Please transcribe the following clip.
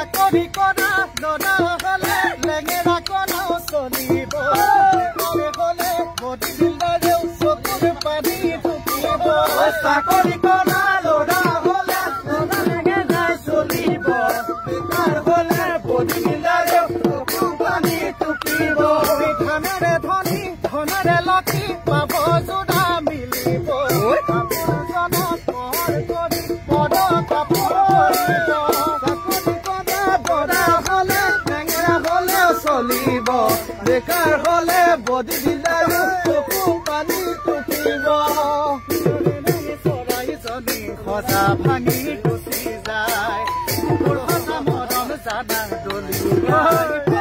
চাকৰি কৰা ল'ৰা হ'লে লেঙেৰা কণাও চলিব হ'লে বডি বিল্ডাৰেও চকুৰ পানী টুকিব চাকৰি কৰা ল'ৰা হ'লে লেঙেৰাই চলিব বেকাৰ হ'লে বডি বিল্ডাৰেও চকুৰ পানী টুকিব ধনেৰে ধনী ধনেৰে লক্ষী পাব যোৰা মিলিব চলিব বেকাৰ হ'লে বডি বিল্ডাৰেও চকু পানী টুকিব চৰাইজনী সজা ভাঙি গুচি যায় মৰম জানা দলি